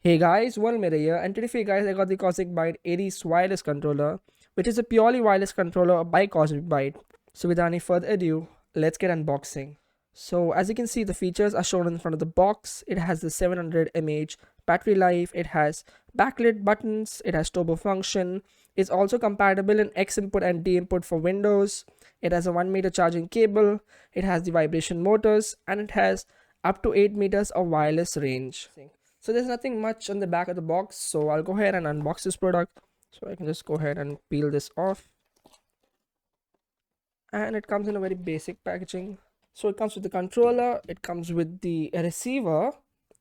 Hey guys, Mirror here, and today for you guys I got the Cosmic Byte ARES wireless controller, which is a purely wireless controller by Cosmic Byte. So without any further ado, let's get unboxing. So as you can see, the features are shown in front of the box. It has the 700 mAh battery life, it has backlit buttons, it has turbo function, it's also compatible in X input and D input for Windows, it has a 1 meter charging cable, it has the vibration motors, and it has up to 8 meters of wireless range. So there's nothing much on the back of the box, so I'll go ahead and unbox this product. So I can just go ahead and peel this off, and it comes in a very basic packaging. So it comes with the controller, it comes with the receiver,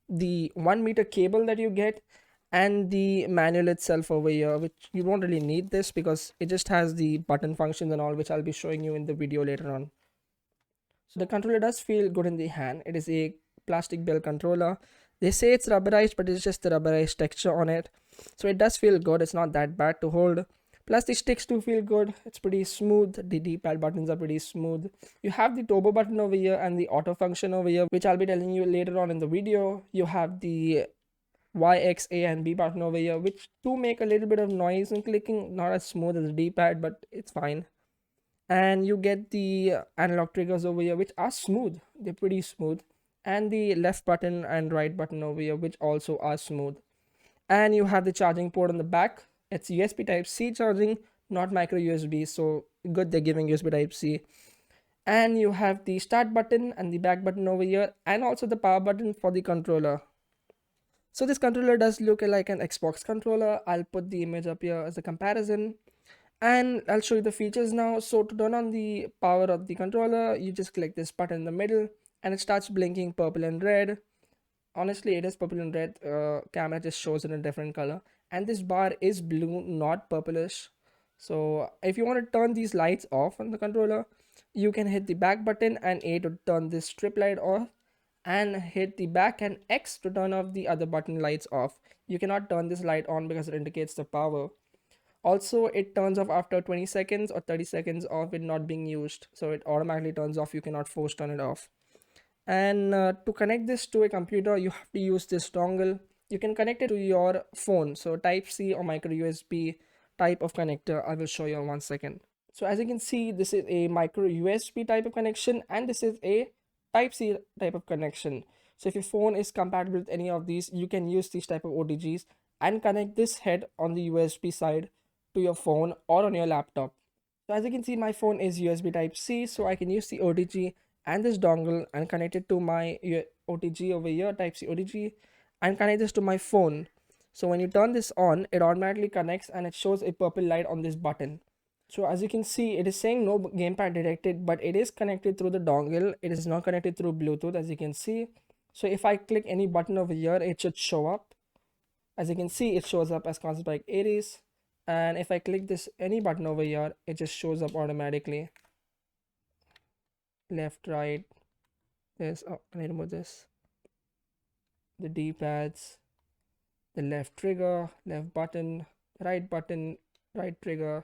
the 1 meter cable that you get, and the manual itself over here, which you won't really need this because it just has the button functions and all, which I'll be showing you in the video later on. So the controller does feel good in the hand. It is a plastic bell controller. They say it's rubberized, but it's just the rubberized texture on it. So it does feel good. It's not that bad to hold. Plus the sticks do feel good. It's pretty smooth. The D-pad buttons are pretty smooth. You have the turbo button over here and the auto function over here, which I'll be telling you later on in the video. You have the Y, X, A and B button over here, which do make a little bit of noise and clicking. Not as smooth as the D-pad, but it's fine. And you get the analog triggers over here, which are smooth. They're pretty smooth. And the left button and right button over here, which also are smooth. And you have the charging port on the back. It's USB type C charging, not micro USB, so good they're giving USB type C. And you have the start button and the back button over here, and also the power button for the controller. So this controller does look like an Xbox controller. I'll put the image up here as a comparison, and I'll show you the features now. So to turn on the power of the controller, you just click this button in the middle and it starts blinking purple and red. Honestly, it is purple and red. Camera just shows it in a different color, and this bar is blue, not purplish. So if you want to turn these lights off on the controller, you can hit the back button and A to turn this strip light off, and hit the back and X to turn off the other button lights off. You cannot turn this light on because it indicates the power. Also, it turns off after 20 seconds or 30 seconds of it not being used, so it automatically turns off. You cannot force turn it off. And to connect this to a computer, you have to use this dongle. You can connect it to your phone, so type C or micro USB type of connector. I will show you in 1 second. So as you can see, this is a micro USB type of connection, and this is a type C type of connection. So if your phone is compatible with any of these, you can use these type of OTGs and connect this head on the USB side to your phone or on your laptop. So as you can see, my phone is USB type C, so I can use the OTG and this dongle and connect it to my OTG over here, type C OTG, and connect this to my phone. So when you turn this on, it automatically connects and it shows a purple light on this button. So as you can see, it is saying no gamepad detected, but it is connected through the dongle. It is not connected through Bluetooth, as you can see. So if I click any button over here, it should show up. As you can see, it shows up as Constant Bike ARES. And if I click this any button over here, it just shows up automatically. Left, right, this, oh, I need to move this. The D-pads, the left trigger, left button, right trigger,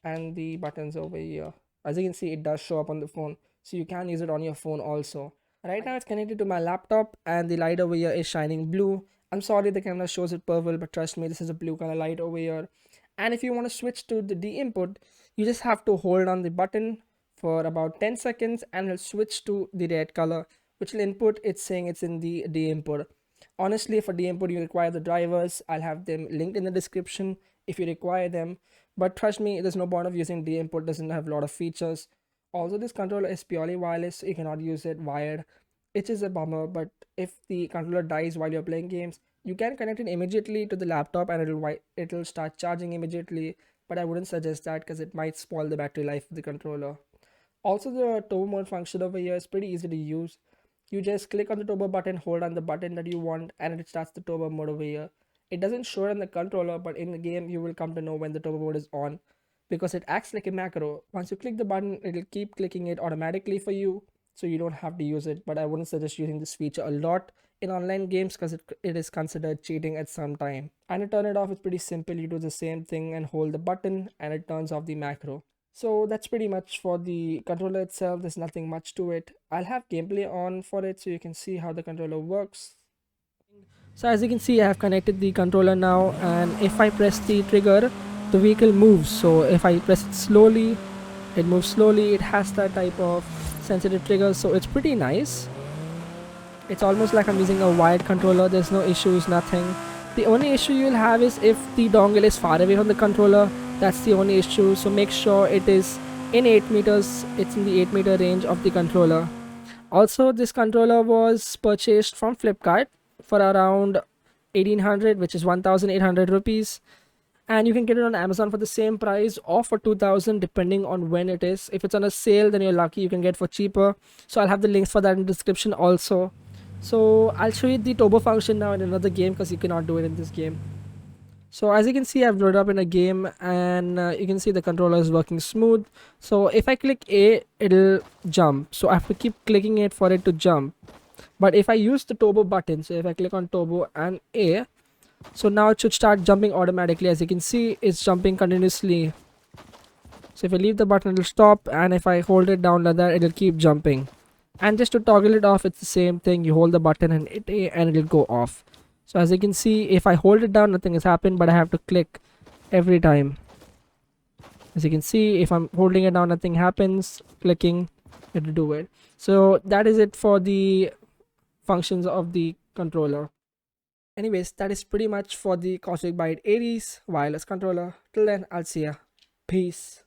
and the buttons over here. As you can see, it does show up on the phone, so you can use it on your phone also. Right now it's connected to my laptop, and the light over here is shining blue. I'm sorry the camera shows it purple, but trust me, this is a blue color light over here. And if you want to switch to the D input, you just have to hold on the button for about 10 seconds and it'll switch to the red color, which will input it's saying it's in the D input. Honestly, for D input you require the drivers. I'll have them linked in the description if you require them, but trust me, there's no point of using D input. Doesn't have a lot of features. Also, this controller is purely wireless, so you cannot use it wired. It is a bummer, but if the controller dies while you're playing games, you can connect it immediately to the laptop and it'll start charging immediately, but I wouldn't suggest that because it might spoil the battery life of the controller. Also, the turbo mode function over here is pretty easy to use. You just click on the turbo button, hold on the button that you want, and it starts the turbo mode over here. It doesn't show it on the controller, but in the game you will come to know when the turbo mode is on because it acts like a macro. Once you click the button, it'll keep clicking it automatically for you, so you don't have to use it. But I wouldn't suggest using this feature a lot in online games because it is considered cheating at some time. And to turn it off, it's pretty simple. You do the same thing and hold the button and it turns off the macro. So that's pretty much for the controller itself. There's nothing much to it. I'll have gameplay on for it so you can see how the controller works. So as you can see, I have connected the controller now, and if I press the trigger, the vehicle moves. So if I press it slowly, it moves slowly. It has that type of sensitive trigger, so it's pretty nice. It's almost like I'm using a wired controller. There's no issues, nothing. The only issue you'll have is if the dongle is far away from the controller. That's the only issue. So make sure it is in 8 meters. It's in the 8-meter range of the controller. Also, this controller was purchased from Flipkart for around 1800, which is 1800 rupees, and you can get it on Amazon for the same price or for 2000 depending on when it is. If it's on a sale, then you're lucky, you can get for cheaper. So I'll have the links for that in the description also. So I'll show you the turbo function now in another game, because you cannot do it in this game. So as you can see, I've loaded up in a game, and you can see the controller is working smooth. So if I click A, it'll jump. So I have to keep clicking it for it to jump. But if I use the turbo button, so if I click on turbo and A, so now it should start jumping automatically. As you can see, it's jumping continuously. So if I leave the button, it'll stop, and if I hold it down like that, it'll keep jumping. And just to toggle it off, it's the same thing. You hold the button and hit A, and it'll go off. So as you can see, if I hold it down, nothing has happened, but I have to click every time. As you can see, if I'm holding it down, nothing happens. Clicking, it'll do it. So that is it for the functions of the controller. Anyways, that is pretty much for the Cosmic Byte ARES wireless controller. Till then, I'll see ya. Peace.